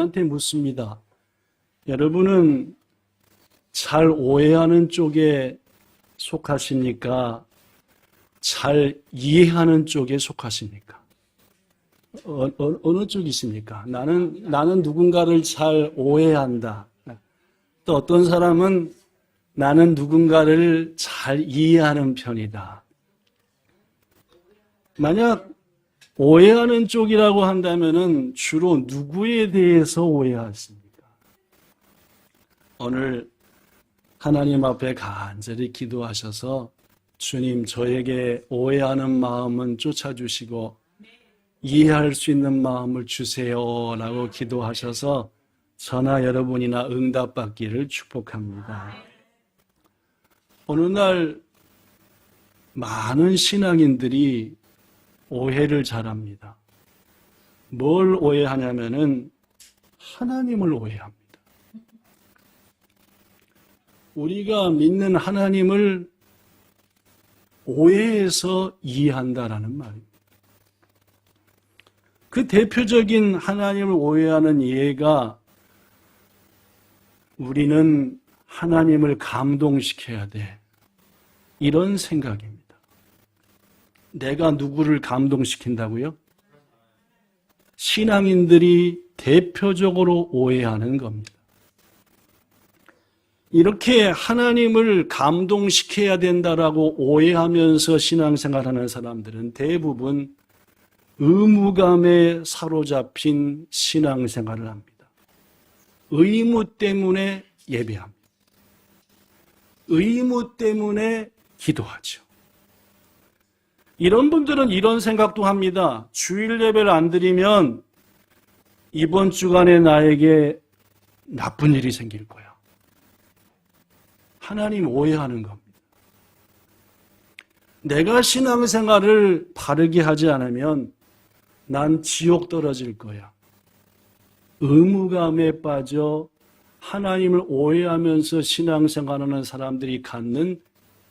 여러분한테 묻습니다. 여러분은 잘 오해하는 쪽에 속하십니까? 잘 이해하는 쪽에 속하십니까? 어느 쪽이십니까? 나는 누군가를 잘 오해한다. 또 어떤 사람은 나는 누군가를 잘 이해하는 편이다. 만약 오해하는 쪽이라고 한다면은 주로 누구에 대해서 오해하십니까? 오늘 하나님 앞에 간절히 기도하셔서 주님, 저에게 오해하는 마음은 쫓아주시고 이해할 수 있는 마음을 주세요 라고 기도하셔서 저나 여러분이나 응답받기를 축복합니다. 어느 날 많은 신앙인들이 오해를 잘합니다. 뭘 오해하냐면은 하나님을 오해합니다. 우리가 믿는 하나님을 오해해서 이해한다라는 말입니다. 그 대표적인 하나님을 오해하는 이해가 우리는 하나님을 감동시켜야 돼. 이런 생각입니다. 내가 누구를 감동시킨다고요? 신앙인들이 대표적으로 오해하는 겁니다. 이렇게 하나님을 감동시켜야 된다라고 오해하면서 신앙생활하는 사람들은 대부분 의무감에 사로잡힌 신앙생활을 합니다. 의무 때문에 예배합니다. 의무 때문에 기도하죠. 이런 분들은 이런 생각도 합니다. 주일 예배를 안 드리면 이번 주간에 나에게 나쁜 일이 생길 거야. 하나님 오해하는 겁니다. 내가 신앙생활을 바르게 하지 않으면 난 지옥 떨어질 거야. 의무감에 빠져 하나님을 오해하면서 신앙생활하는 사람들이 갖는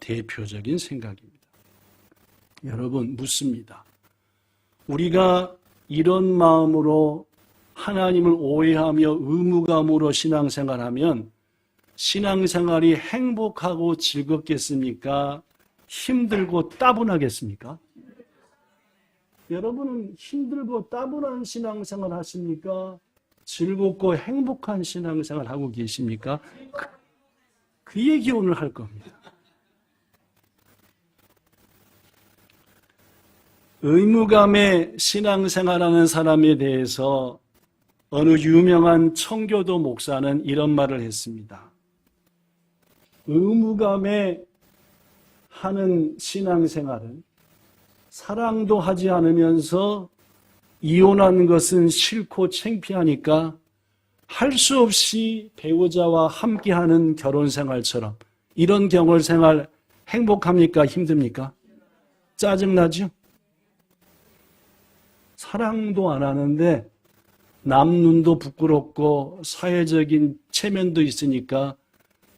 대표적인 생각입니다. 여러분, 묻습니다. 우리가 이런 마음으로 하나님을 오해하며 의무감으로 신앙생활하면 신앙생활이 행복하고 즐겁겠습니까? 힘들고 따분하겠습니까? 여러분은 힘들고 따분한 신앙생활 하십니까? 즐겁고 행복한 신앙생활 하고 계십니까? 그 얘기 오늘 할 겁니다. 의무감에 신앙생활하는 사람에 대해서 어느 유명한 청교도 목사는 이런 말을 했습니다. 의무감에 하는 신앙생활은 사랑도 하지 않으면서 이혼한 것은 싫고 창피하니까 할 수 없이 배우자와 함께하는 결혼생활처럼 이런 결혼생활 행복합니까? 힘듭니까? 짜증나죠? 사랑도 안 하는데 남 눈도 부끄럽고 사회적인 체면도 있으니까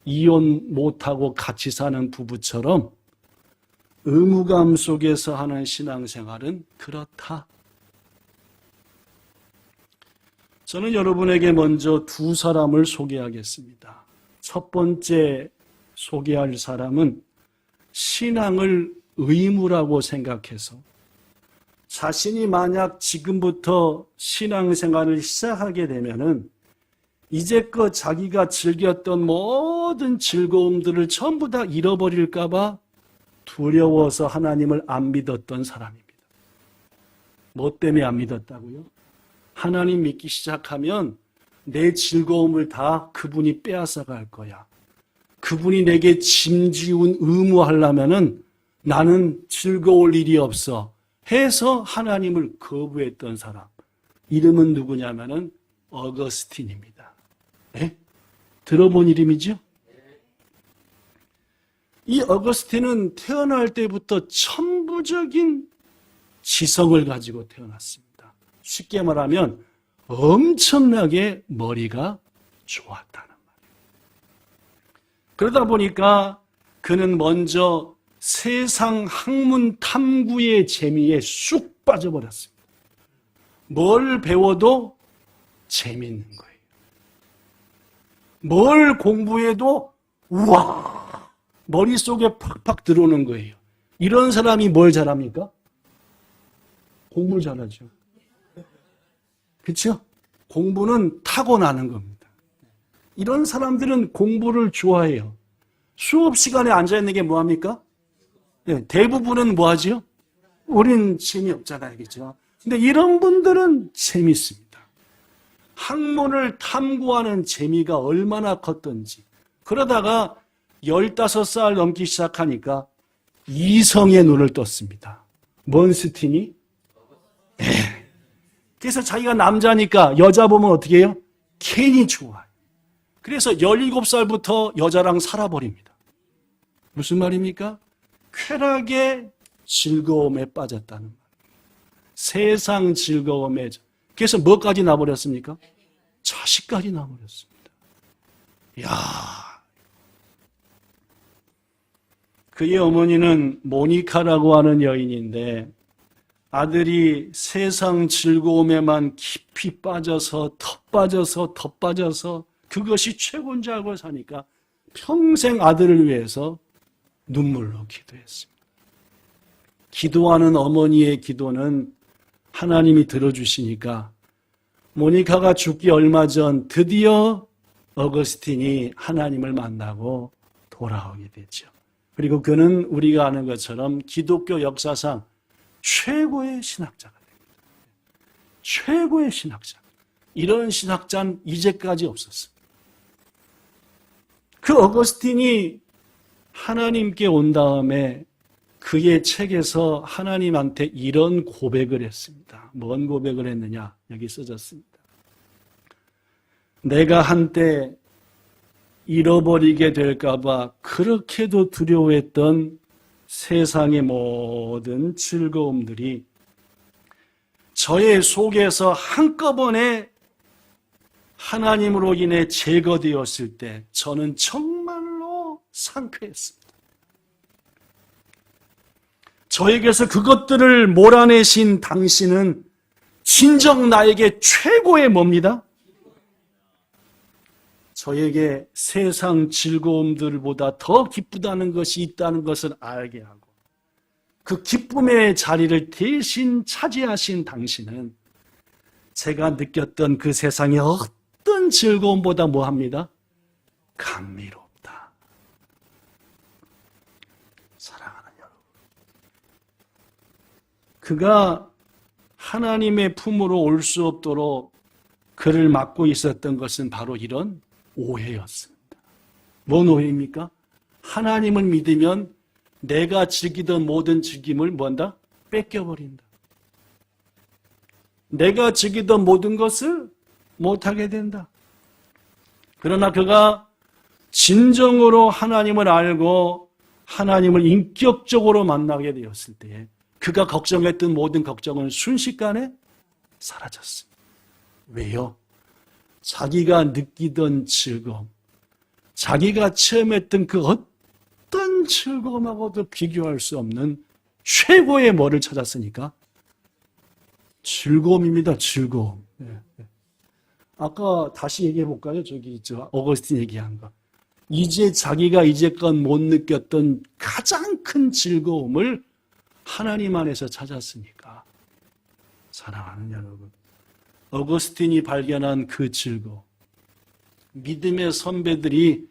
이혼 못하고 같이 사는 부부처럼 의무감 속에서 하는 신앙생활은 그렇다. 저는 여러분에게 먼저 두 사람을 소개하겠습니다. 첫 번째 소개할 사람은 신앙을 의무라고 생각해서 자신이 만약 지금부터 신앙생활을 시작하게 되면은 이제껏 자기가 즐겼던 모든 즐거움들을 전부 다 잃어버릴까 봐 두려워서 하나님을 안 믿었던 사람입니다. 뭐 때문에 안 믿었다고요? 하나님 믿기 시작하면 내 즐거움을 다 그분이 빼앗아 갈 거야. 그분이 내게 짐지운 의무하려면은 나는 즐거울 일이 없어 해서 하나님을 거부했던 사람. 이름은 누구냐면은 어거스틴입니다. 네? 들어본 이름이죠? 이 어거스틴은 태어날 때부터 천부적인 지성을 가지고 태어났습니다. 쉽게 말하면 엄청나게 머리가 좋았다는 말이에요. 그러다 보니까 그는 먼저 세상 학문 탐구의 재미에 쑥 빠져버렸습니다. 뭘 배워도 재미있는 거예요. 뭘 공부해도 우와 머릿속에 팍팍 들어오는 거예요. 이런 사람이 뭘 잘합니까? 공부를 잘하죠. 그렇죠? 공부는 타고나는 겁니다. 이런 사람들은 공부를 좋아해요. 수업 시간에 앉아있는 게 뭐합니까? 네, 대부분은 뭐하지요? 우린 재미없잖아요. 그렇죠? 근데 이런 분들은 재미있습니다. 학문을 탐구하는 재미가 얼마나 컸던지. 그러다가 15살 넘기 시작하니까 이성의 눈을 떴습니다. 뭔 스틴이? 네. 그래서 자기가 남자니까 여자 보면 어떻게 해요? 괜히 좋아요. 그래서 17살부터 여자랑 살아버립니다. 무슨 말입니까? 쾌락의 즐거움에 빠졌다는 말. 세상 즐거움에. 그래서 뭐까지 나버렸습니까? 자식까지 나버렸습니다. 이야. 그의 어머니는 모니카라고 하는 여인인데 아들이 세상 즐거움에만 깊이 빠져서 더 빠져서 그것이 최고인 줄 알고 사니까 평생 아들을 위해서 눈물로 기도했습니다. 기도하는 어머니의 기도는 하나님이 들어주시니까 모니카가 죽기 얼마 전 드디어 어거스틴이 하나님을 만나고 돌아오게 됐죠. 그리고 그는 우리가 아는 것처럼 기독교 역사상 최고의 신학자가 됩니다. 최고의 신학자. 이런 신학자는 이제까지 없었습니다. 그 어거스틴이 하나님께 온 다음에 그의 책에서 하나님한테 이런 고백을 했습니다. 뭔 고백을 했느냐? 여기 써졌습니다. 내가 한때 잃어버리게 될까봐 그렇게도 두려워했던 세상의 모든 즐거움들이 저의 속에서 한꺼번에 하나님으로 인해 제거되었을 때 저는 정말로 상쾌했습니다. 저에게서 그것들을 몰아내신 당신은 진정 나에게 최고의 뭡니다? 저에게 세상 즐거움들보다 더 기쁘다는 것이 있다는 것을 알게 하고 그 기쁨의 자리를 대신 차지하신 당신은 제가 느꼈던 그 세상의 어떤 즐거움보다 뭐합니다? 감미롭다. 사랑하는 여러분, 그가 하나님의 품으로 올 수 없도록 그를 막고 있었던 것은 바로 이런 오해였습니다. 뭔 오해입니까? 하나님을 믿으면 내가 즐기던 모든 즐김을 뭐한다? 뺏겨버린다. 내가 즐기던 모든 것을 못하게 된다. 그러나 그가 진정으로 하나님을 알고 하나님을 인격적으로 만나게 되었을 때 그가 걱정했던 모든 걱정은 순식간에 사라졌습니다. 왜요? 자기가 느끼던 즐거움, 자기가 체험했던 그 어떤 즐거움하고도 비교할 수 없는 최고의 뭐를 찾았으니까? 즐거움입니다. 즐거움. 아까 다시 얘기해 볼까요? 어거스틴 얘기한 거. 이제 자기가 이제껏 못 느꼈던 가장 큰 즐거움을 하나님 안에서 찾았으니까. 사랑하는 여러분, 어거스틴이 발견한 그 즐거움, 믿음의 선배들이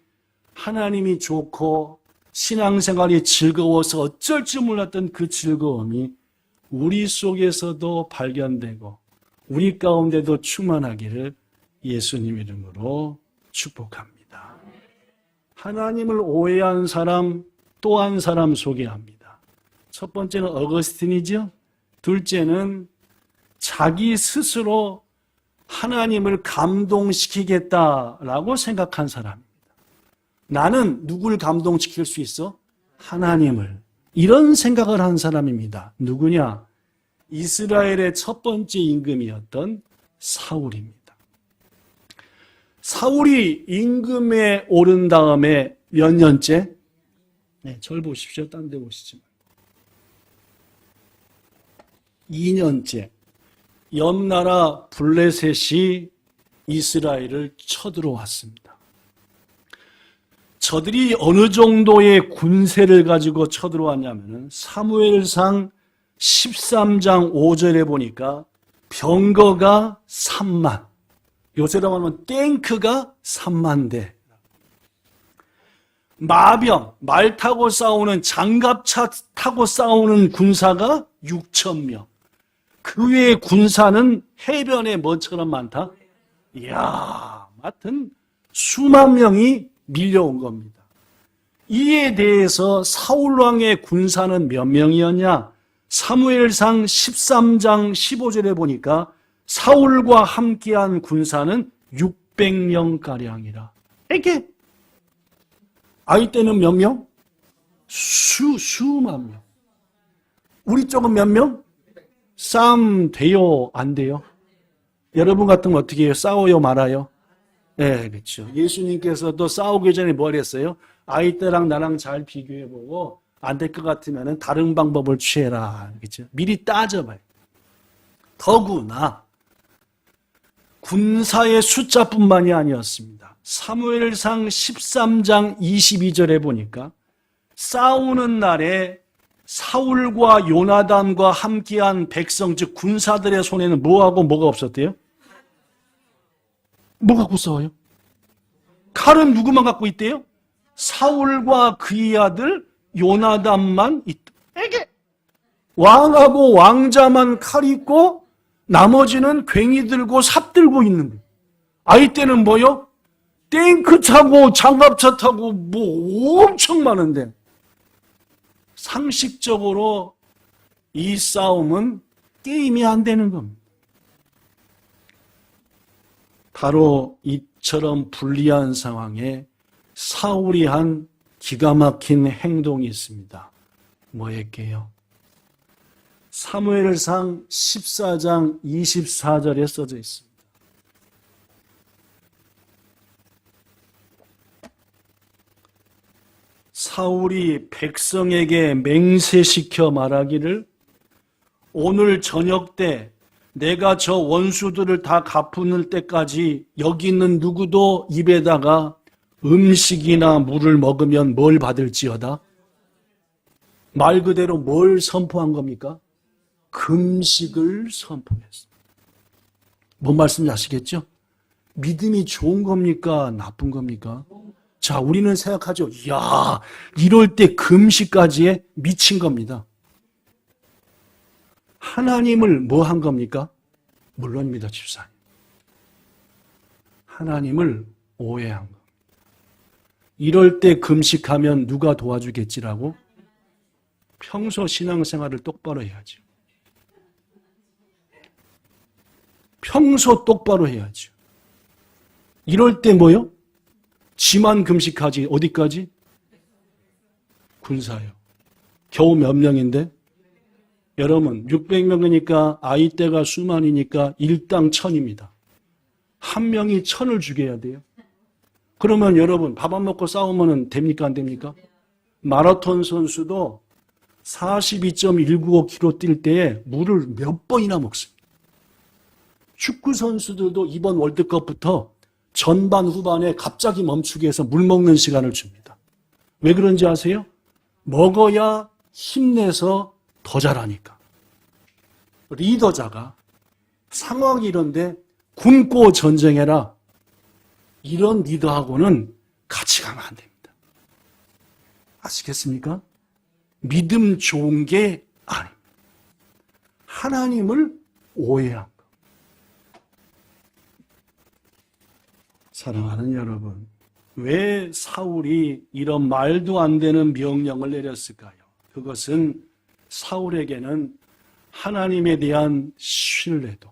하나님이 좋고 신앙생활이 즐거워서 어쩔 줄 몰랐던 그 즐거움이 우리 속에서도 발견되고 우리 가운데도 충만하기를 예수님 이름으로 축복합니다. 하나님을 오해한 사람 또 한 사람 소개합니다. 첫 번째는 어거스틴이죠. 둘째는 자기 스스로 하나님을 감동시키겠다라고 생각한 사람입니다. 나는 누굴 감동시킬 수 있어? 하나님을. 이런 생각을 한 사람입니다. 누구냐? 이스라엘의 첫 번째 임금이었던 사울입니다. 사울이 임금에 오른 다음에 몇 년째? 네, 절 보십시오. 딴 데 보시지 말고. 2년째. 옆나라 블레셋이 이스라엘을 쳐들어왔습니다. 저들이 어느 정도의 군세를 가지고 쳐들어왔냐면 사무엘상 13장 5절에 보니까 병거가 3만, 요새로 하면 탱크가 3만 대, 마병, 말 타고 싸우는 장갑차 타고 싸우는 군사가 6천 명. 그 외의 군사는 해변에 뭐처럼 많다? 이야, 하여튼 수만 명이 밀려온 겁니다. 이에 대해서 사울왕의 군사는 몇 명이었냐? 사무엘상 13장 15절에 보니까 사울과 함께한 군사는 600명가량이라. 이게 아이 때는 몇 명? 수만 명. 우리 쪽은 몇 명? 싸움 돼요? 안 돼요? 여러분 같으면 어떻게 해요? 싸워요? 말아요? 네, 그렇죠. 예수님께서도 싸우기 전에 뭘 했어요? 아이 때랑 나랑 잘 비교해보고 안 될 것 같으면 다른 방법을 취해라. 그렇죠? 미리 따져봐요. 더구나 군사의 숫자뿐만이 아니었습니다. 사무엘상 13장 22절에 보니까 싸우는 날에 사울과 요나단과 함께한 백성, 즉 군사들의 손에는 뭐하고 뭐가 없었대요? 뭐 갖고 싸워요? 칼은 누구만 갖고 있대요? 사울과 그의 아들 요나단만 있다. 이게 왕하고 왕자만 칼 있고 나머지는 괭이 들고 삽 들고 있는 거예요. 아이 때는 뭐요? 탱크 타고 장갑차 타고 뭐 엄청 많은데 상식적으로 이 싸움은 게임이 안 되는 겁니다. 바로 이처럼 불리한 상황에 사울이 한 기가 막힌 행동이 있습니다. 뭐였게요? 사무엘상 14장 24절에 써져 있습니다. 사울이 백성에게 맹세시켜 말하기를 오늘 저녁 때 내가 저 원수들을 다 갚을 때까지 여기 있는 누구도 입에다가 음식이나 물을 먹으면 뭘 받을지어다? 말 그대로 뭘 선포한 겁니까? 금식을 선포했습니다. 뭔 말씀인지 아시겠죠? 믿음이 좋은 겁니까? 나쁜 겁니까? 자, 우리는 생각하죠. 이야, 이럴 때 금식까지에 미친 겁니다. 하나님을 뭐 한 겁니까? 물론입니다, 집사님. 하나님을 오해한 겁니다. 이럴 때 금식하면 누가 도와주겠지라고? 평소 신앙생활을 똑바로 해야죠. 평소 똑바로 해야죠. 이럴 때 뭐요? 지만 금식하지. 어디까지? 군사요. 겨우 몇 명인데? 여러분 600명이니까 아이떼가 수만이니까 일당 1000입니다. 한 명이 1000을 죽여야 돼요. 그러면 여러분 밥 안 먹고 싸우면 됩니까? 안 됩니까? 마라톤 선수도 42.195km 뛸 때에 물을 몇 번이나 먹습니다. 축구 선수들도 이번 월드컵부터 전반 후반에 갑자기 멈추게 해서 물 먹는 시간을 줍니다. 왜 그런지 아세요? 먹어야 힘내서 더 잘하니까. 리더자가 상황이 이런데 굶고 전쟁해라. 이런 리더하고는 같이 가면 안 됩니다. 아시겠습니까? 믿음 좋은 게 아닙니다. 하나님을 오해한 것. 사랑하는 여러분, 왜 사울이 이런 말도 안 되는 명령을 내렸을까요? 그것은 사울에게는 하나님에 대한 신뢰도,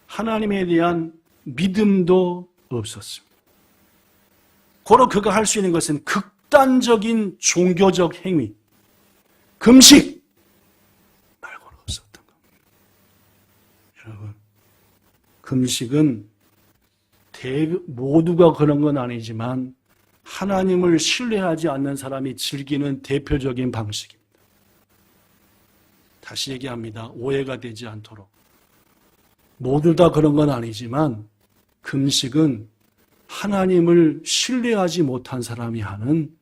하나님에 대한 믿음도 없었습니다. 고로 그가 할 수 있는 것은 극단적인 종교적 행위, 금식 말고는 없었던 겁니다. 여러분, 금식은 모두가 그런 건 아니지만 하나님을 신뢰하지 않는 사람이 즐기는 대표적인 방식입니다. 다시 얘기합니다. 오해가 되지 않도록. 모두 다 그런 건 아니지만 금식은 하나님을 신뢰하지 못한 사람이 하는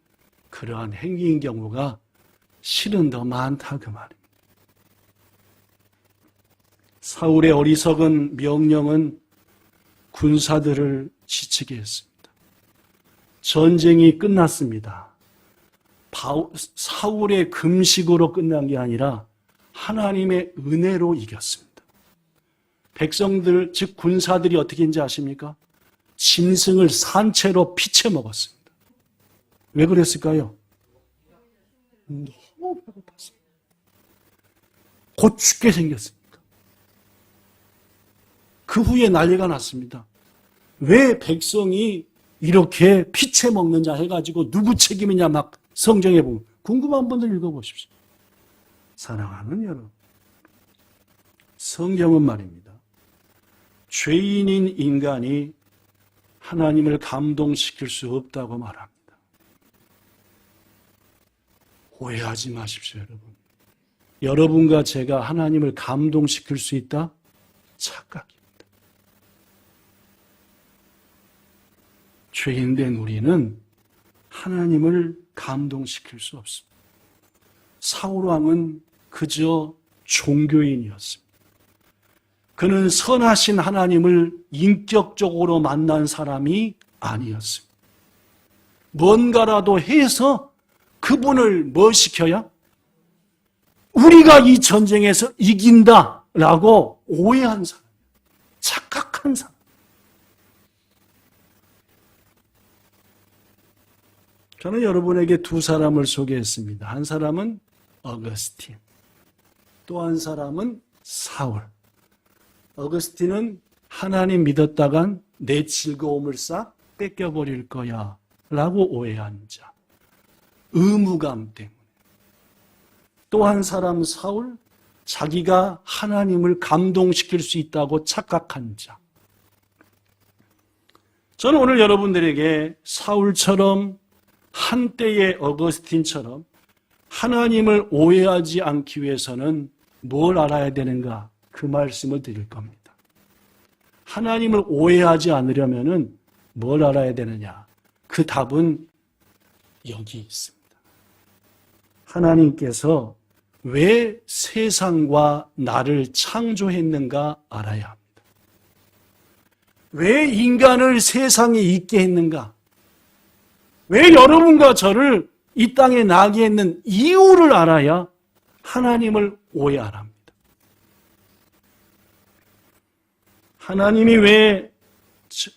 그러한 행위인 경우가 실은 더 많다 그 말입니다. 사울의 어리석은 명령은 군사들을 지치게 했습니다. 전쟁이 끝났습니다. 사울의 금식으로 끝난 게 아니라 하나님의 은혜로 이겼습니다. 백성들, 즉 군사들이 어떻게 했는지 아십니까? 짐승을 산채로 피채 먹었습니다. 왜 그랬을까요? 너무 배고팠습니다. 곧 죽게 생겼습니다. 그 후에 난리가 났습니다. 왜 백성이 이렇게 피채 먹느냐 해가지고 누구 책임이냐 막 성경에 보면 궁금한 분들 읽어보십시오. 사랑하는 여러분, 성경은 말입니다. 죄인인 인간이 하나님을 감동시킬 수 없다고 말합니다. 오해하지 마십시오, 여러분. 여러분과 제가 하나님을 감동시킬 수 있다? 착각입니다. 죄인된 우리는 하나님을 감동시킬 수 없습니다. 사울왕은 그저 종교인이었습니다. 그는 선하신 하나님을 인격적으로 만난 사람이 아니었습니다. 뭔가라도 해서 그분을 뭐 시켜야? 우리가 이 전쟁에서 이긴다라고 오해한 사람, 착각한 사람. 저는 여러분에게 두 사람을 소개했습니다. 한 사람은 어거스틴, 또 한 사람은 사울. 어거스틴은 하나님 믿었다간 내 즐거움을 싹 뺏겨버릴 거야 라고 오해한 자, 의무감 때문에. 또 한 사람 사울, 자기가 하나님을 감동시킬 수 있다고 착각한 자. 저는 오늘 여러분들에게 사울처럼 한때의 어거스틴처럼 하나님을 오해하지 않기 위해서는 뭘 알아야 되는가? 그 말씀을 드릴 겁니다. 하나님을 오해하지 않으려면 뭘 알아야 되느냐? 그 답은 여기 있습니다. 하나님께서 왜 세상과 나를 창조했는가 알아야 합니다. 왜 인간을 세상에 있게 했는가? 왜 여러분과 저를 이 땅에 나게 했는 이유를 알아야 하나님을 오해 안 합니다. 하나님이 왜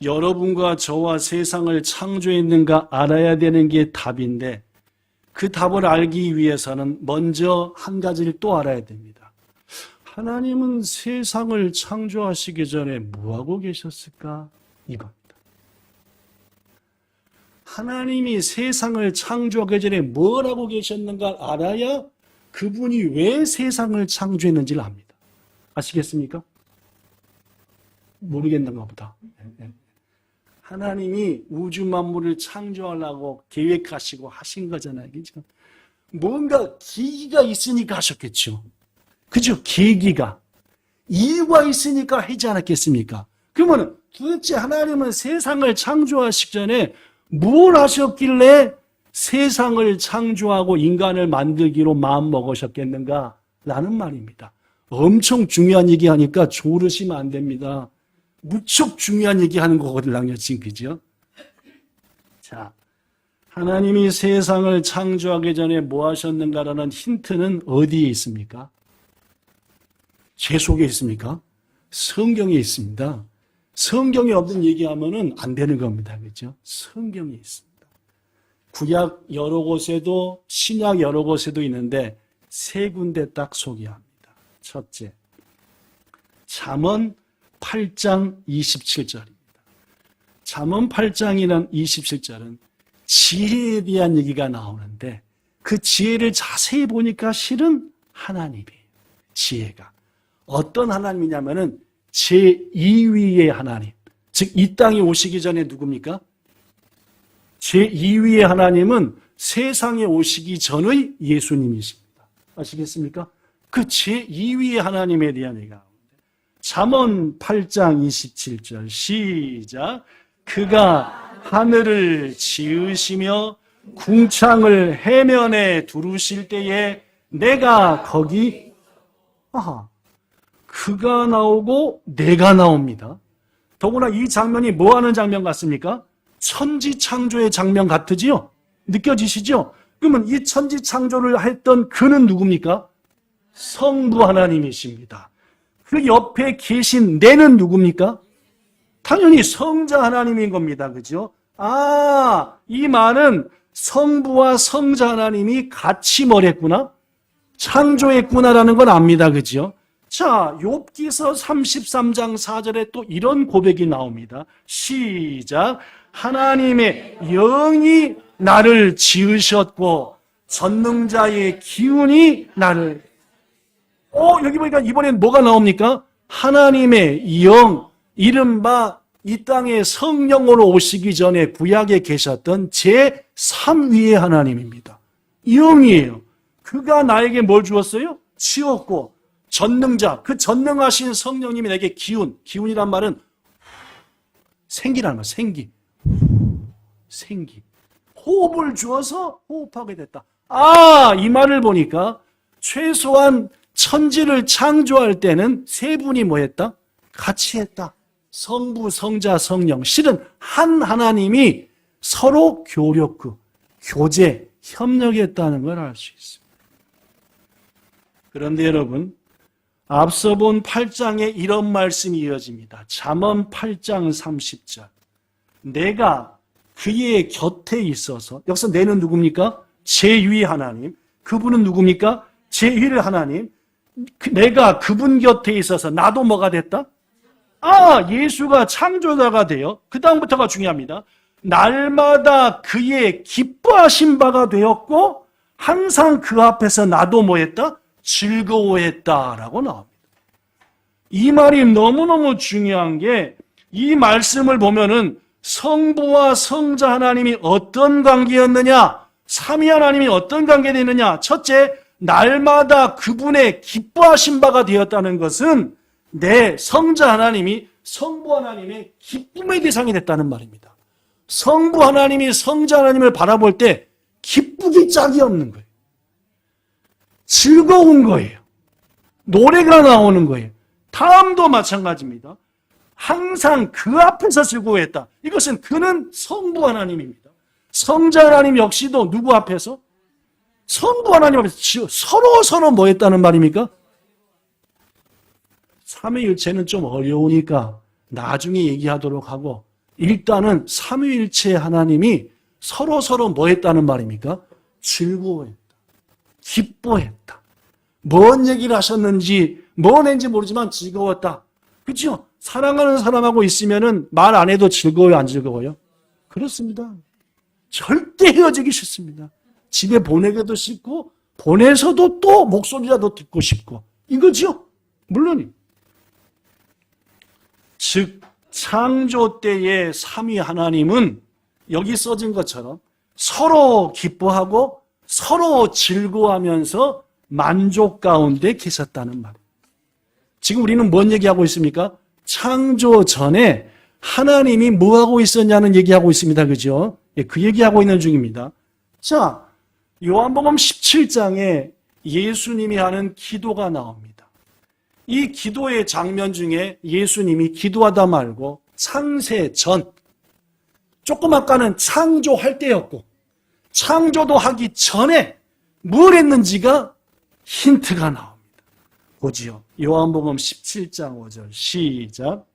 여러분과 저와 세상을 창조했는가 알아야 되는 게 답인데, 그 답을 알기 위해서는 먼저 한 가지를 또 알아야 됩니다. 하나님은 세상을 창조하시기 전에 뭐하고 계셨을까? 이겁니다. 하나님이 세상을 창조하기 전에 뭘 하고 계셨는가 알아야 그분이 왜 세상을 창조했는지를 압니다. 아시겠습니까? 모르겠는가 보다. 하나님이 우주 만물을 창조하려고 계획하시고 하신 거잖아요. 그죠? 뭔가 계기가 있으니까 하셨겠죠. 그죠? 계기가. 이유가 있으니까 하지 않았겠습니까? 그러면 도대체 하나님은 세상을 창조하시기 전에 뭘 하셨길래 세상을 창조하고 인간을 만들기로 마음먹으셨겠는가? 라는 말입니다. 엄청 중요한 얘기하니까 조르시면 안 됩니다. 무척 중요한 얘기하는 거거든요, 지금, 그죠? 자, 하나님이 세상을 창조하기 전에 뭐 하셨는가라는 힌트는 어디에 있습니까? 제 속에 있습니까? 성경에 있습니다. 성경에 없는 얘기하면은 안 되는 겁니다. 그렇죠? 성경에 있습니다. 구약 여러 곳에도 신약 여러 곳에도 있는데 세 군데 딱 소개합니다. 첫째, 잠언 8장 27절입니다. 잠언 8장이란 27절은 지혜에 대한 얘기가 나오는데 그 지혜를 자세히 보니까 실은 하나님이에요. 지혜가. 어떤 하나님이냐면은 제2위의 하나님. 즉, 이 땅에 오시기 전에 누굽니까? 제2위의 하나님은 세상에 오시기 전의 예수님이십니다. 아시겠습니까? 그 제2위의 하나님에 대한 얘기가 나오는데 잠언 8장 27절 시작. 그가 하늘을 지으시며 궁창을 해면에 두르실 때에 내가 거기 그가 나오고 내가 나옵니다. 더구나 이 장면이 뭐 하는 장면 같습니까? 천지창조의 장면 같으지요? 느껴지시죠? 그러면 이 천지창조를 했던 그는 누굽니까? 성부 하나님이십니다. 그 옆에 계신 내는 누굽니까? 당연히 성자 하나님인 겁니다. 그죠? 이 말은 성부와 성자 하나님이 같이 뭘 했구나? 창조했구나라는 걸 압니다. 그죠? 자, 욥기서 33장 4절에 또 이런 고백이 나옵니다. 시작. 하나님의 영이 나를 지으셨고 전능자의 기운이 나를 여기 보니까 이번엔 뭐가 나옵니까? 하나님의 영, 이른바 이 땅에 성령으로 오시기 전에 구약에 계셨던 제3위의 하나님입니다. 영이에요. 그가 나에게 뭘 주었어요? 지었고 전능자, 그 전능하신 성령님이 내게 기운이란 말은 생기라는 말, 생기. 호흡을 주어서 호흡하게 됐다. 이 말을 보니까 최소한 천지를 창조할 때는 세 분이 뭐 했다? 같이 했다. 성부, 성자, 성령. 실은 한 하나님이 서로 교제, 협력했다는 걸 알 수 있습니다. 그런데 여러분, 앞서 본 8장에 이런 말씀이 이어집니다. 잠언 8장 30절. 내가 그의 곁에 있어서, 여기서 내는 누굽니까? 제2의 하나님. 그분은 누굽니까? 제1의 하나님. 내가 그분 곁에 있어서 나도 뭐가 됐다? 예수가 창조자가 되어, 그 다음부터가 중요합니다. 날마다 그의 기뻐하신 바가 되었고 항상 그 앞에서 나도 뭐 했다? 즐거워했다라고 나옵니다. 이 말이 너무너무 중요한 게, 이 말씀을 보면은 성부와 성자 하나님이 어떤 관계였느냐, 삼위 하나님이 어떤 관계되느냐. 첫째, 날마다 그분의 기뻐하신 바가 되었다는 것은 내 성자 하나님이 성부 하나님의 기쁨의 대상이 됐다는 말입니다. 성부 하나님이 성자 하나님을 바라볼 때 기쁘기 짝이 없는 거예요. 즐거운 거예요. 노래가 나오는 거예요. 다음도 마찬가지입니다. 항상 그 앞에서 즐거워했다. 이것은 그는 성부 하나님입니다. 성자 하나님 역시도 누구 앞에서? 성부 하나님 앞에서 서로 뭐 했다는 말입니까? 삼위일체는 좀 어려우니까 나중에 얘기하도록 하고, 일단은 삼위일체 하나님이 서로 뭐 했다는 말입니까? 즐거워했다. 기뻐했다. 뭔 얘기를 하셨는지, 뭔 했는지 모르지만 즐거웠다. 그렇죠? 사랑하는 사람하고 있으면은 말 안 해도 즐거워요, 안 즐거워요? 그렇습니다. 절대 헤어지기 싫습니다. 집에 보내기도 싫고, 보내서도 또 목소리라도 듣고 싶고, 이거죠? 물론이요. 즉, 창조 때의 삼위 하나님은 여기 써진 것처럼 서로 기뻐하고 서로 즐거워하면서 만족 가운데 계셨다는 말이에요. 지금 우리는 뭔 얘기하고 있습니까? 창조 전에 하나님이 뭐하고 있었냐는 얘기하고 있습니다. 그죠? 그 얘기하고 있는 중입니다. 자, 요한복음 17장에 예수님이 하는 기도가 나옵니다. 이 기도의 장면 중에 예수님이 기도하다 말고 창세 전, 조금 아까는 창조할 때였고 창조도 하기 전에 뭘 했는지가 힌트가 나옵니다. 보지요. 요한복음 17장 5절 시작.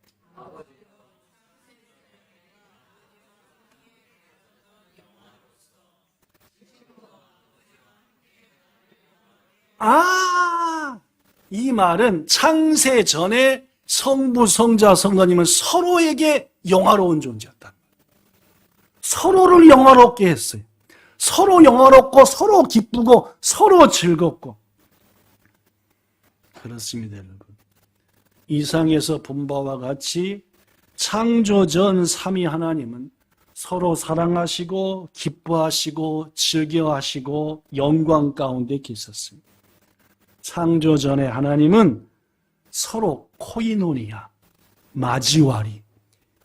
이 말은 창세 전에 성부, 성자, 성자님은 서로에게 영화로운 존재였다. 서로를 영화롭게 했어요. 서로 영화롭고 서로 기쁘고 서로 즐겁고. 그렇습니다, 여러분. 이상에서 본 바와 같이 창조 전 삼위 하나님은 서로 사랑하시고 기뻐하시고 즐겨하시고 영광 가운데 계셨습니다. 창조 전에 하나님은 서로 코이노니아, 마지와리,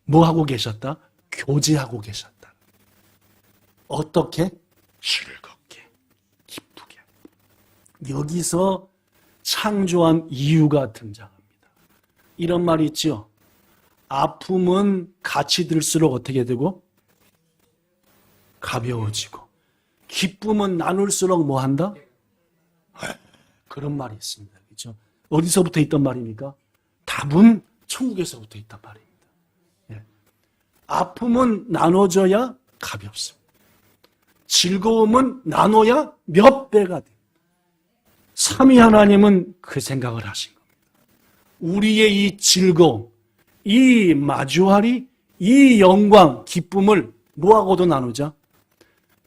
뭐하고 계셨다? 교제하고 계셨다. 어떻게? 즐겁게, 기쁘게. 여기서 창조한 이유가 등장합니다. 이런 말이 있죠. 아픔은 같이 들수록 어떻게 되고? 가벼워지고. 기쁨은 나눌수록 뭐 한다? 그런 말이 있습니다. 그렇죠? 어디서부터 있던 말입니까? 답은 천국에서부터 있단 말입니다. 예. 아픔은 나눠져야 가볍습니다. 즐거움은 나눠야 몇 배가 돼요. 삼위 하나님은 그 생각을 하신 겁니다. 우리의 이 즐거움, 이 마주하리, 이 영광, 기쁨을 뭐하고도 나누자?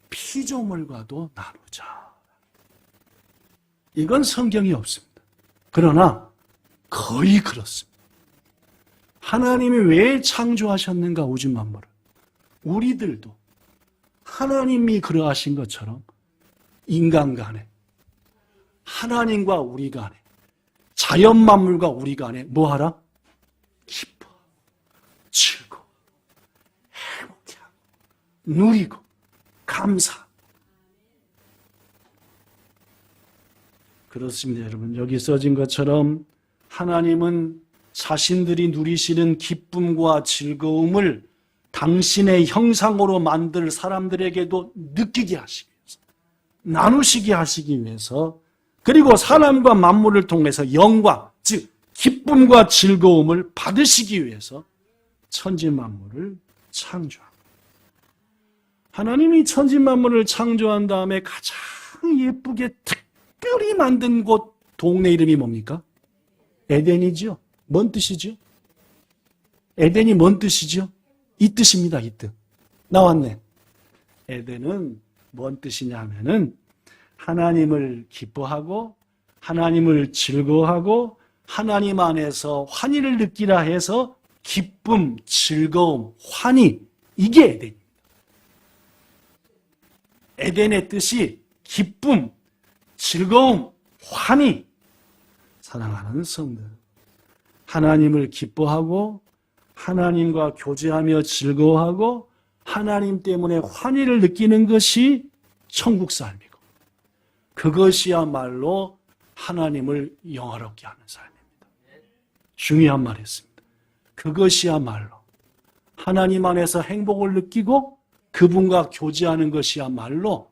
피조물과도 나누자. 이건 성경이 없습니다. 그러나 거의 그렇습니다. 하나님이 왜 창조하셨는가 우주 만물을? 우리들도 하나님이 그러하신 것처럼 인간 간에, 하나님과 우리 간에, 자연 만물과 우리 간에 뭐하라? 기뻐, 즐거워, 행복해하고, 누리고, 감사. 그렇습니다, 여러분. 여기 써진 것처럼 하나님은 자신들이 누리시는 기쁨과 즐거움을 당신의 형상으로 만들 사람들에게도 느끼게 하시기 위해서, 나누시게 하시기 위해서, 그리고 사람과 만물을 통해서 영광, 즉 기쁨과 즐거움을 받으시기 위해서 천지 만물을 창조합니다. 하나님이 천지 만물을 창조한 다음에 가장 예쁘게 특별히 만든 곳, 동네 이름이 뭡니까? 에덴이죠. 뭔 뜻이죠? 에덴이 뭔 뜻이죠? 이 뜻입니다. 이 뜻. 나왔네. 에덴은 뭔 뜻이냐 하면은 하나님을 기뻐하고 하나님을 즐거워하고 하나님 안에서 환희를 느끼라 해서 기쁨, 즐거움, 환희, 이게 에덴입니다. 에덴의 뜻이 기쁨, 즐거움, 환희. 사랑하는 성들, 하나님을 기뻐하고 하나님과 교제하며 즐거워하고 하나님 때문에 환희를 느끼는 것이 천국 삶이고, 그것이야말로 하나님을 영화롭게 하는 삶입니다. 중요한 말이었습니다. 그것이야말로 하나님 안에서 행복을 느끼고 그분과 교제하는 것이야말로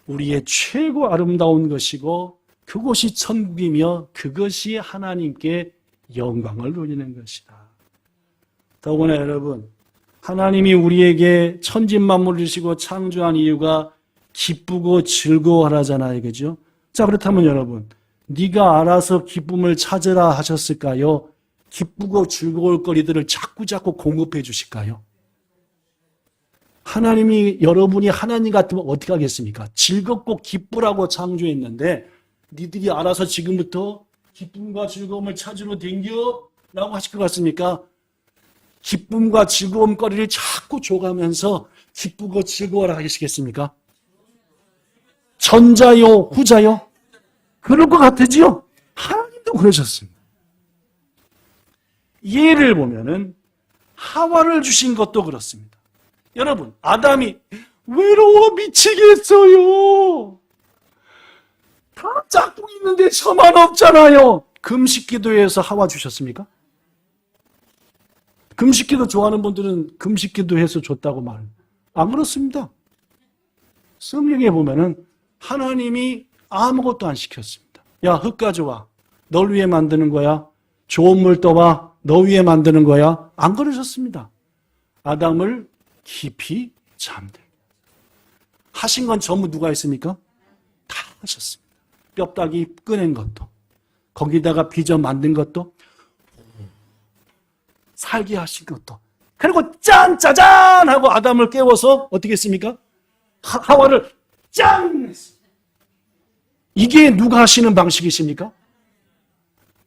우리의 최고 아름다운 것이고, 그것이 천국이며 그것이 하나님께 영광을 누리는 것이다. 더구나 여러분, 하나님이 우리에게 천진만물을 주시고 창조한 이유가 기쁘고 즐거워하라잖아요. 그죠? 자, 그렇다면 여러분, 네가 알아서 기쁨을 찾으라 하셨을까요? 기쁘고 즐거울 거리들을 자꾸자꾸 공급해 주실까요? 하나님이, 여러분이 하나님 같으면 어떻게 하겠습니까? 즐겁고 기쁘라고 창조했는데 니들이 알아서 지금부터 기쁨과 즐거움을 찾으러 댕겨? 라고 하실 것 같습니까? 기쁨과 즐거움 거리를 자꾸 줘가면서 기쁘고 즐거워라 하시겠습니까? 전자요, 후자요? 그럴 것 같으지요? 하나님도 그러셨습니다. 예를 보면은 하와를 주신 것도 그렇습니다. 여러분, 아담이 외로워 미치겠어요. 다 짝꿍 있는데 저만 없잖아요. 금식기도에서 하와 주셨습니까? 금식기도 좋아하는 분들은 금식기도해서 줬다고 말. 안 그렇습니다. 성경에 보면은 하나님이 아무것도 안 시켰습니다. 야, 흙 가져와. 널 위해 만드는 거야. 좋은 물 떠와. 너 위해 만드는 거야. 안 그러셨습니다. 아담을 깊이 잠들게 하신 건 전부 누가 했습니까? 다 하셨습니다. 뼈다귀 꺼낸 것도, 거기다가 빚어 만든 것도, 살게 하신 것도, 그리고 짠 짜잔 하고 아담을 깨워서 어떻게 했습니까? 하와를 짠! 이게 누가 하시는 방식이십니까?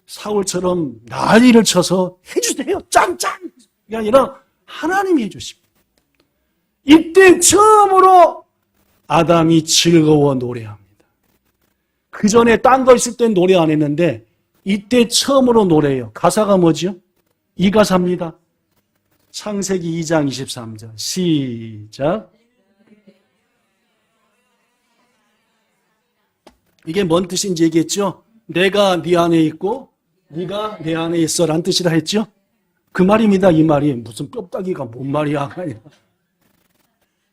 사울처럼 난리를 쳐서 해주세요. 짠짠! 이게 아니라 하나님이 해주십니다. 이때 처음으로 아담이 즐거워 노래합니다. 그 전에 딴 거 있을 땐 노래 안 했는데 이때 처음으로 노래해요. 가사가 뭐죠? 이 가사입니다. 창세기 2장 23절 시작. 이게 뭔 뜻인지 얘기했죠? 내가 네 안에 있고 네가 내 안에 있어 라는 뜻이라 했죠? 그 말입니다. 이 말이 무슨 뼈다귀가 뭔 말이야.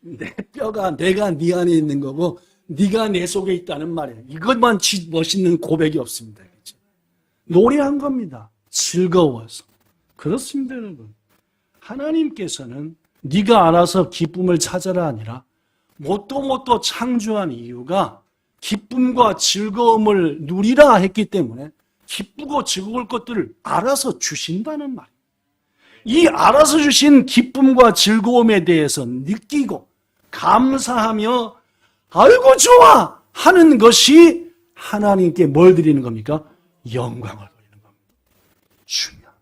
내 뼈가 내가 네 안에 있는 거고 네가 내 속에 있다는 말이에요. 이것만 멋있는 고백이 없습니다. 그렇죠? 노래한 겁니다. 즐거워서. 그렇습니다, 여러분. 하나님께서는 네가 알아서 기쁨을 찾아라 아니라 뭣도 창조한 이유가 기쁨과 즐거움을 누리라 했기 때문에 기쁘고 즐거울 것들을 알아서 주신다는 말이에요. 이 알아서 주신 기쁨과 즐거움에 대해서 느끼고 감사하며 아이고 좋아 하는 것이 하나님께 뭘 드리는 겁니까? 영광을 드리는 겁니다. 중요합니다.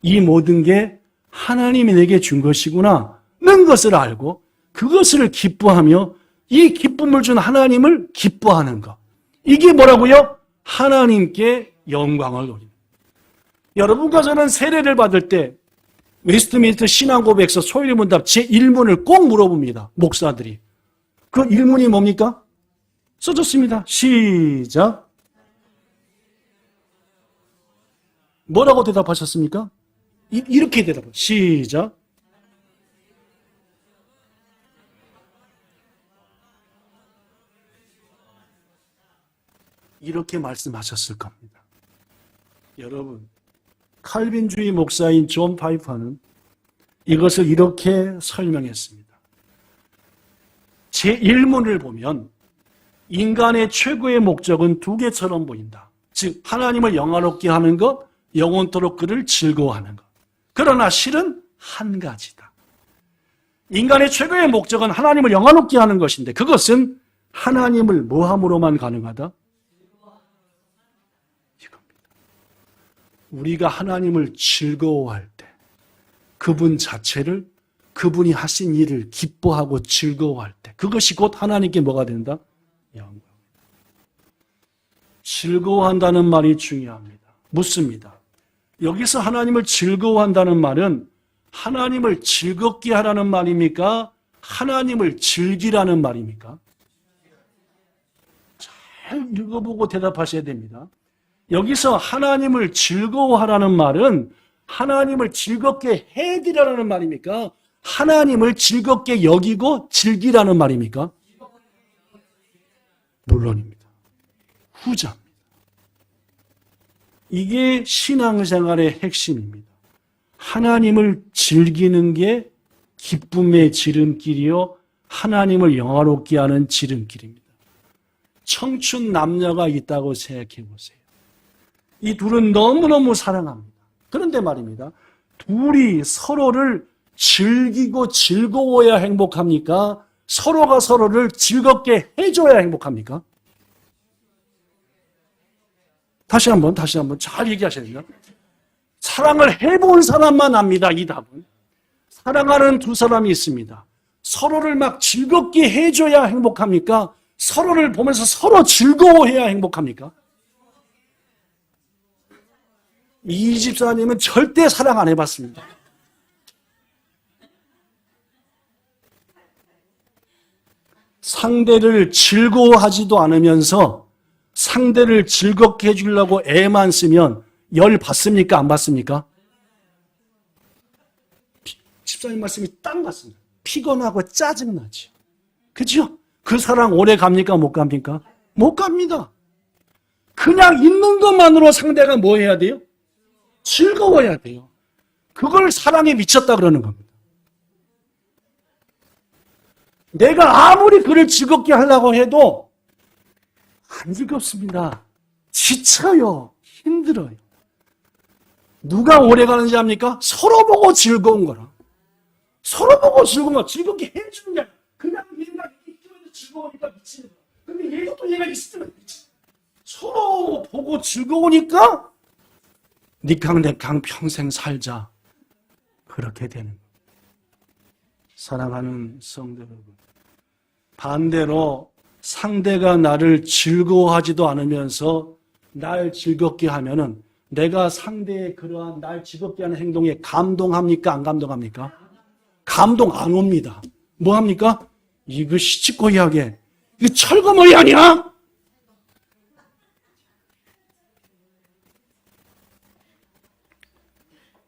이 모든 게 하나님이 내게 준 것이구나 는 것을 알고 그것을 기뻐하며 이 기쁨을 준 하나님을 기뻐하는 것. 이게 뭐라고요? 하나님께 영광을 돌리는. 여러분과 저는 세례를 받을 때 웨스트민스터 신앙고백서 소위문답 제1문을 꼭 물어봅니다. 목사들이. 그 1문이 뭡니까? 써졌습니다. 시작. 뭐라고 대답하셨습니까? 이렇게 대답해요. 시작. 이렇게 말씀하셨을 겁니다. 여러분, 칼빈주의 목사인 존 파이퍼는 이것을 이렇게 설명했습니다. 제1문을 보면 인간의 최고의 목적은 두 개처럼 보인다. 즉 하나님을 영화롭게 하는 것, 영원토록 그를 즐거워하는 것. 그러나 실은 한 가지다. 인간의 최고의 목적은 하나님을 영화롭게 하는 것인데 그것은 하나님을 뭐함으로만 가능하다? 우리가 하나님을 즐거워할 때 그분 자체를 그분이 하신 일을 기뻐하고 즐거워할 때 그것이 곧 하나님께 뭐가 된다? 영광. 즐거워한다는 말이 중요합니다. 묻습니다. 여기서 하나님을 즐거워한다는 말은 하나님을 즐겁게 하라는 말입니까? 하나님을 즐기라는 말입니까? 잘 읽어보고 대답하셔야 됩니다. 여기서 하나님을 즐거워하라는 말은 하나님을 즐겁게 해드리라는 말입니까? 하나님을 즐겁게 여기고 즐기라는 말입니까? 물론입니다. 후자입니다. 이게 신앙생활의 핵심입니다. 하나님을 즐기는 게 기쁨의 지름길이요 하나님을 영화롭게 하는 지름길입니다. 청춘 남녀가 있다고 생각해 보세요. 이 둘은 너무너무 사랑합니다. 그런데 말입니다. 둘이 서로를 즐기고 즐거워야 행복합니까? 서로가 서로를 즐겁게 해줘야 행복합니까? 다시 한번 잘 얘기하셔야 됩니다. 사랑을 해본 사람만 압니다. 이 답은. 사랑하는 두 사람이 있습니다. 서로를 막 즐겁게 해줘야 행복합니까? 서로를 보면서 서로 즐거워해야 행복합니까? 이 집사님은 절대 사랑 안 해봤습니다. 상대를 즐거워하지도 않으면서 상대를 즐겁게 해주려고 애만 쓰면 열 받습니까? 안 받습니까? 집사님 말씀이 딱 맞습니다. 피곤하고 짜증나죠. 그죠? 그 사랑 오래 갑니까? 못 갑니까? 못 갑니다. 그냥 있는 것만으로 상대가 뭐 해야 돼요? 즐거워야 돼요. 그걸 사랑에 미쳤다 그러는 겁니다. 내가 아무리 그를 즐겁게 하려고 해도 안 즐겁습니다. 지쳐요. 힘들어요. 누가 오래 가는지 압니까? 서로 보고 즐거운 거라. 서로 보고 즐거운 거 즐겁게 해주는 게 아니라 그냥 얘가 있으면 즐거우니까 미치는 거야. 근데 얘도 또 얘가 있으면 미치는 거야. 서로 보고 즐거우니까 니캉내캉 평생 살자. 그렇게 되는 거예요. 사랑하는 성도 여러분. 반대로 상대가 나를 즐거워하지도 않으면서 날 즐겁게 하면은 내가 상대의 그러한 날 즐겁게 하는 행동에 감동합니까? 안 감동합니까? 감동 안 옵니다. 뭐 합니까? 이거 시치코이하게 이거 철거머리 아니야?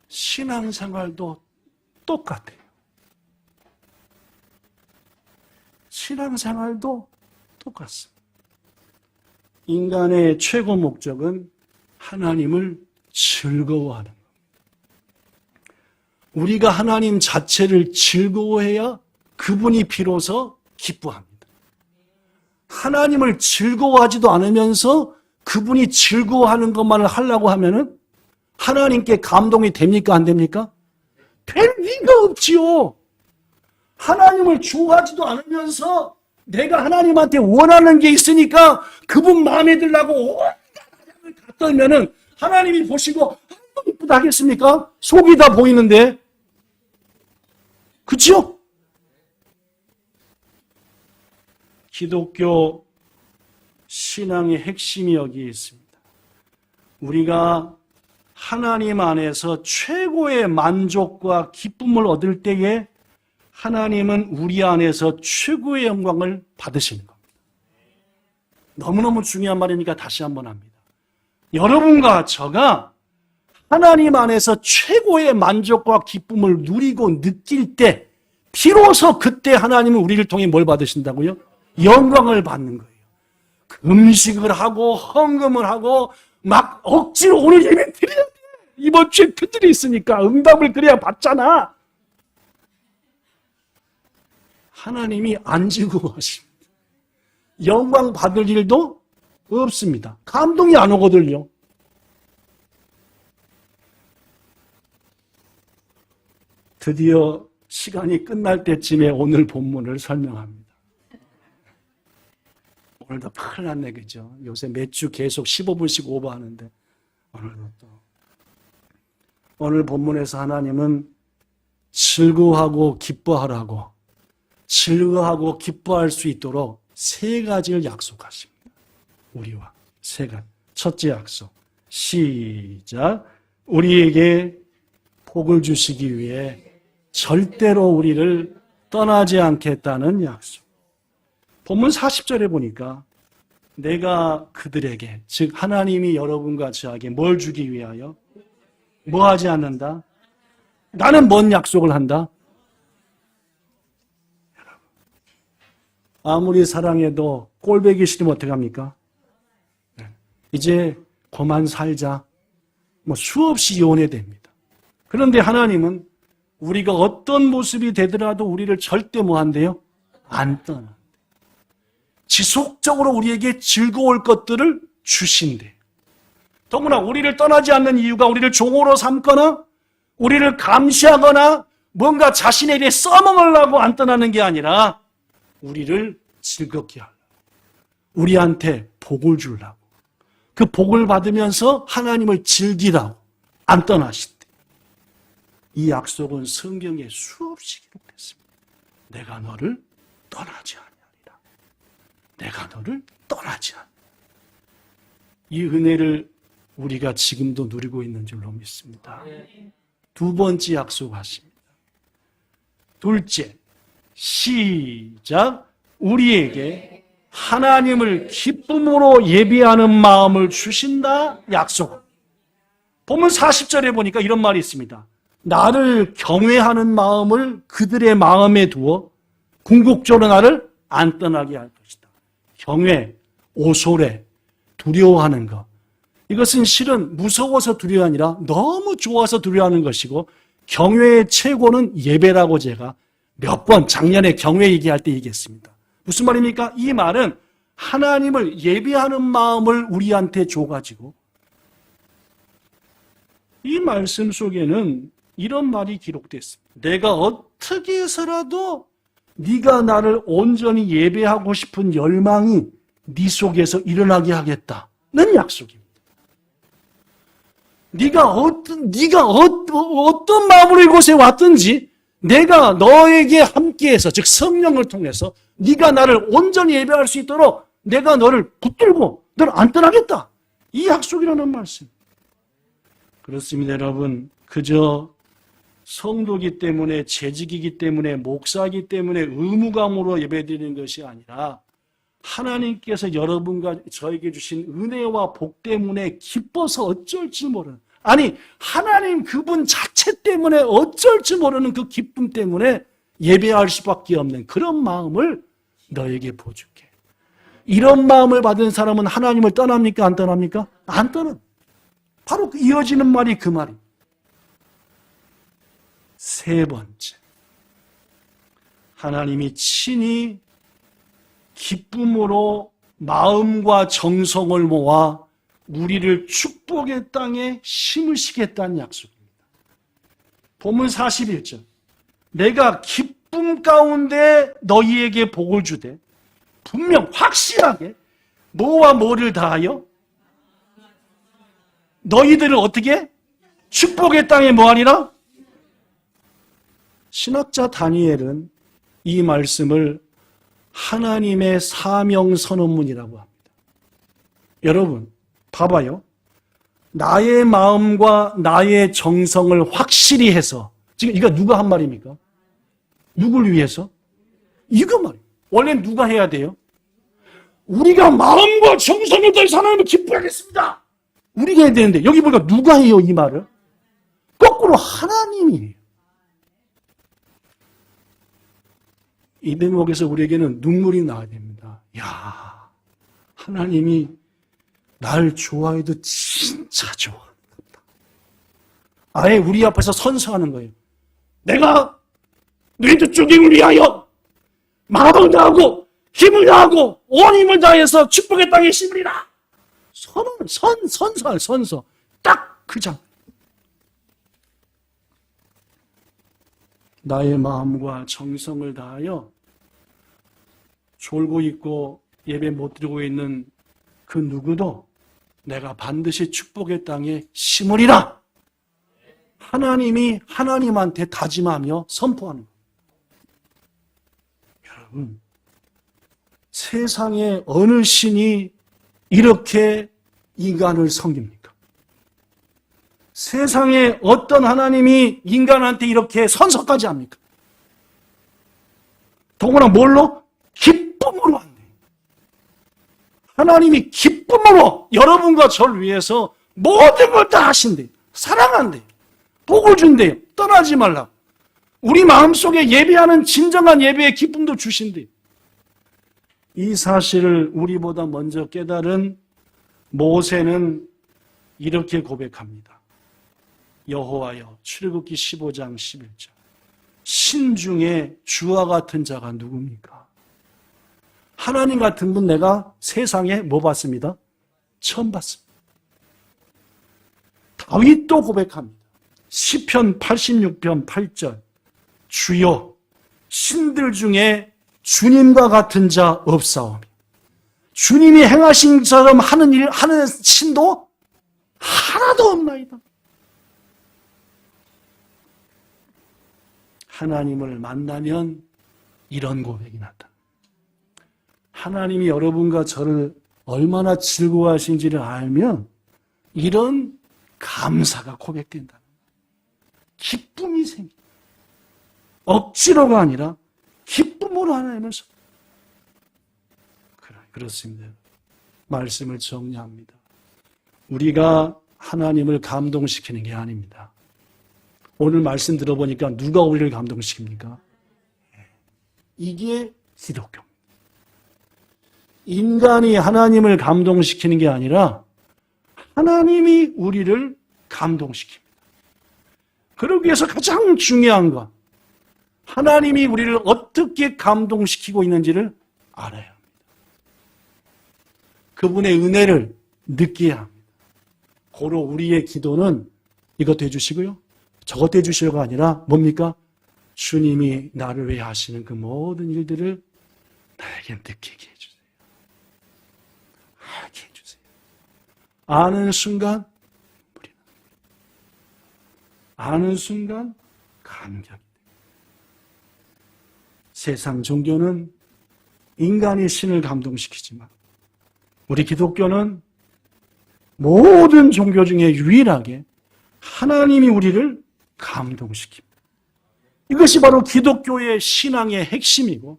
신앙생활도 똑같아요. 신앙생활도 똑같습니다. 인간의 최고 목적은 하나님을 즐거워하는 겁니다. 우리가 하나님 자체를 즐거워해야 그분이 비로소 기뻐합니다. 하나님을 즐거워하지도 않으면서 그분이 즐거워하는 것만을 하려고 하면은 하나님께 감동이 됩니까? 안 됩니까? 별 리가 없지요. 하나님을 좋아하지도 않으면서 내가 하나님한테 원하는 게 있으니까 그분 마음에 들라고 온갖 사람을 다 떨면은 하나님이 보시고 이쁘다 하겠습니까? 속이 다 보이는데. 그렇죠? 기독교 신앙의 핵심이 여기에 있습니다. 우리가 하나님 안에서 최고의 만족과 기쁨을 얻을 때에 하나님은 우리 안에서 최고의 영광을 받으시는 겁니다. 너무너무 중요한 말이니까 다시 한번 합니다. 여러분과 저가 하나님 안에서 최고의 만족과 기쁨을 누리고 느낄 때 비로소 그때 하나님은 우리를 통해 뭘 받으신다고요? 영광을 받는 거예요. 금식을 하고 헌금을 하고 막 억지로 오늘 예배 드려야 돼. 이번 주에 큰일이 있으니까 응답을 그래야 받잖아. 하나님이 안 즐거워하십니다. 영광 받을 일도 없습니다. 감동이 안 오거든요. 드디어 시간이 끝날 때쯤에 오늘 본문을 설명합니다. 오늘도 큰일 났네, 그죠? 요새 매주 계속 15분씩 오버하는데 오늘도 또 오늘 본문에서 하나님은 즐거워하고 기뻐하라고 즐거워하고 기뻐할 수 있도록 세 가지를 약속하십니다. 우리와 세 가지. 첫째 약속. 시작. 우리에게 복을 주시기 위해 절대로 우리를 떠나지 않겠다는 약속. 본문 40절에 보니까 내가 그들에게, 즉 하나님이 여러분과 저에게 뭘 주기 위하여? 뭐 하지 않는다? 나는 뭔 약속을 한다? 아무리 사랑해도 꼴배기 싫으면 어떡합니까? 이제 그만 살자. 뭐 수없이 이혼해됩니다. 그런데 하나님은 우리가 어떤 모습이 되더라도 우리를 절대 뭐 한대요? 안 떠나. 지속적으로 우리에게 즐거울 것들을 주신대. 더구나 우리를 떠나지 않는 이유가 우리를 종으로 삼거나 우리를 감시하거나 뭔가 자신에 대해 써먹으려고 안 떠나는 게 아니라 우리를 즐겁게 하려고, 우리한테 복을 주려고, 그 복을 받으면서 하나님을 즐기라고 안 떠나신대. 이 약속은 성경에 수없이 기록됐습니다. 내가 너를 떠나지 아니하리라. 내가 너를 떠나지 아니하리라. 이 은혜를 우리가 지금도 누리고 있는 줄로 믿습니다. 두 번째 약속하십니다. 둘째, 시작. 우리에게 하나님을 기쁨으로 예비하는 마음을 주신다. 약속. 본문 40절에 보니까 이런 말이 있습니다. 나를 경외하는 마음을 그들의 마음에 두어 궁극적으로 나를 안 떠나게 할 것이다. 경외, 오소래, 두려워하는 것. 이것은 실은 무서워서 두려워 아니라 너무 좋아서 두려워하는 것이고, 경외의 최고는 예배라고 제가 몇 번 작년에 경외 얘기할 때 얘기했습니다. 무슨 말입니까? 이 말은 하나님을 예배하는 마음을 우리한테 줘가지고, 이 말씀 속에는 이런 말이 기록됐습니다. 내가 어떻게 해서라도 네가 나를 온전히 예배하고 싶은 열망이 네 속에서 일어나게 하겠다는 약속입니다. 네가 어떤 마음으로 이곳에 왔든지 내가 너에게 함께해서, 즉 성령을 통해서 네가 나를 온전히 예배할 수 있도록 내가 너를 붙들고 너를 안 떠나겠다. 이 약속이라는 말씀. 그렇습니다, 여러분. 그저 성도기 때문에, 재직이기 때문에, 목사이기 때문에 의무감으로 예배드리는 것이 아니라 하나님께서 여러분과 저에게 주신 은혜와 복 때문에 기뻐서 어쩔 줄 모르는, 아니 하나님 그분 자체 때문에 어쩔 줄 모르는 그 기쁨 때문에 예배할 수밖에 없는 그런 마음을 너에게 보여줄게. 이런 마음을 받은 사람은 하나님을 떠납니까? 안 떠납니까? 안 떠나. 바로 이어지는 말이 그 말이. 세 번째, 하나님이 친히 기쁨으로 마음과 정성을 모아 우리를 축복의 땅에 심으시겠다는 약속입니다. 본문 41절. 내가 기쁨 가운데 너희에게 복을 주되, 분명 확실하게 뭐와 뭐를 다하여 너희들을 어떻게? 축복의 땅에 뭐하니라? 신학자 다니엘은 이 말씀을 하나님의 사명 선언문이라고 합니다. 여러분, 봐봐요. 나의 마음과 나의 정성을 확실히 해서, 지금 이거 누가 한 말입니까? 누굴 위해서? 이거 말이에요. 원래 누가 해야 돼요? 우리가 마음과 정성을 다해서 하나님을 기뻐하겠습니다. 우리가 해야 되는데, 여기 보니까 누가 해요, 이 말을? 거꾸로 하나님이 해요. 이 대목에서 우리에게는 눈물이 나야 됩니다. 야, 하나님이 날 좋아해도 진짜 좋아한다. 아예 우리 앞에서 선서하는 거예요. 내가 너희들 죽임을 위하여 마음을 다하고 힘을 다하고 온 힘을 다해서 축복의 땅에 심으리라. 선서. 딱 그 장. 나의 마음과 정성을 다하여 졸고 있고 예배 못 드리고 있는 그 누구도 내가 반드시 축복의 땅에 심으리라. 하나님이 하나님한테 다짐하며 선포하는 거예요. 여러분, 세상에 어느 신이 이렇게 인간을 섬깁니까? 세상에 어떤 하나님이 인간한테 이렇게 선서까지 합니까? 더구나 뭘로? 기쁨으로 한대요. 하나님이 기쁨으로 여러분과 저를 위해서 모든 걸 다 하신대요. 사랑한대요. 복을 준대요. 떠나지 말라고. 우리 마음속에 예배하는 진정한 예배의 기쁨도 주신대요. 이 사실을 우리보다 먼저 깨달은 모세는 이렇게 고백합니다. 여호와여, 출애굽기 15장 11절. 신 중에 주와 같은 자가 누굽니까? 하나님 같은 분 내가 세상에 뭐 봤습니다? 처음 봤습니다. 다윗도 고백합니다. 시편 86편 8절. 주여, 신들 중에 주님과 같은 자 없사오며 주님이 행하신 것처럼 하는 신도 하나도 없나이다. 하나님을 만나면 이런 고백이 나타납니다. 하나님이 여러분과 저를 얼마나 즐거워하신지를 알면 이런 감사가 고백된다. 기쁨이 생깁니다. 억지로가 아니라 기쁨으로 하나님을 그렇습니다. 말씀을 정리합니다. 우리가 하나님을 감동시키는 게 아닙니다. 오늘 말씀 들어보니까 누가 우리를 감동시킵니까? 이게 기독교입니다. 인간이 하나님을 감동시키는 게 아니라 하나님이 우리를 감동시킵니다. 그러기 위해서 가장 중요한 것, 하나님이 우리를 어떻게 감동시키고 있는지를 알아야 합니다. 그분의 은혜를 느껴야 합니다. 고로 우리의 기도는 이것도 해주시고요, 저것도 해주시려고 아니라 뭡니까? 주님이 나를 위해 하시는 그 모든 일들을 나에게 느끼게 해주세요. 알게 해주세요. 아는 순간 우리는 아는 순간 감격이 돼요. 세상 종교는 인간이 신을 감동시키지만 우리 기독교는 모든 종교 중에 유일하게 하나님이 우리를 감동시킵니다. 이것이 바로 기독교의 신앙의 핵심이고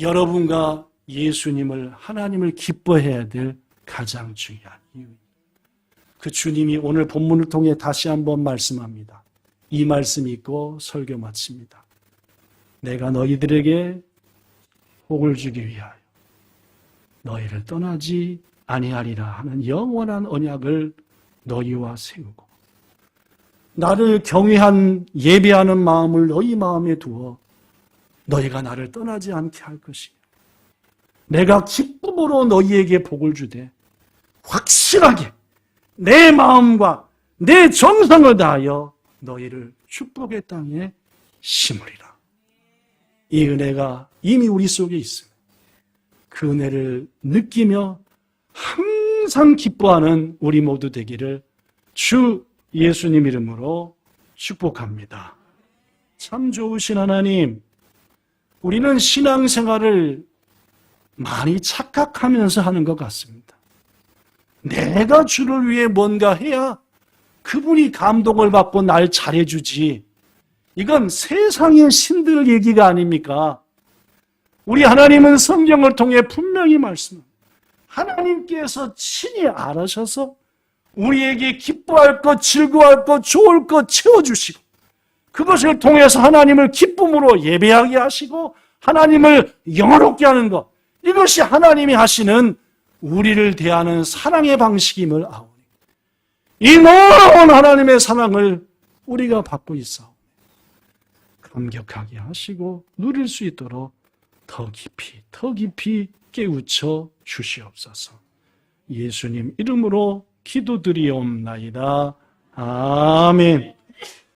여러분과 예수님을 하나님을 기뻐해야 될 가장 중요한 이유입니다. 그 주님이 오늘 본문을 통해 다시 한번 말씀합니다. 이 말씀 읽고 설교 마칩니다. 내가 너희들에게 복을 주기 위하여 너희를 떠나지 아니하리라 하는 영원한 언약을 너희와 세우고 나를 경외한 예배하는 마음을 너희 마음에 두어 너희가 나를 떠나지 않게 할 것이요 내가 기쁨으로 너희에게 복을 주되 확실하게 내 마음과 내 정성을 다하여 너희를 축복의 땅에 심으리라. 이 은혜가 이미 우리 속에 있습니다. 그 은혜를 느끼며 항상 기뻐하는 우리 모두 되기를 주 예수님 이름으로 축복합니다. 참 좋으신 하나님, 우리는 신앙생활을 많이 착각하면서 하는 것 같습니다. 내가 주를 위해 뭔가 해야 그분이 감동을 받고 날 잘해주지. 이건 세상의 신들 얘기가 아닙니까? 우리 하나님은 성경을 통해 분명히 말씀합니다. 하나님께서 친히 알아셔서 우리에게 기뻐할 것, 즐거워할 것, 좋을 것 채워주시고 그것을 통해서 하나님을 기쁨으로 예배하게 하시고 하나님을 영화롭게 하는 것, 이것이 하나님이 하시는 우리를 대하는 사랑의 방식임을 아오니 이 놀라운 하나님의 사랑을 우리가 받고 있사오니 감격하게 하시고 누릴 수 있도록 더 깊이 깨우쳐 주시옵소서. 예수님 이름으로 기도드리옵나이다. 아멘.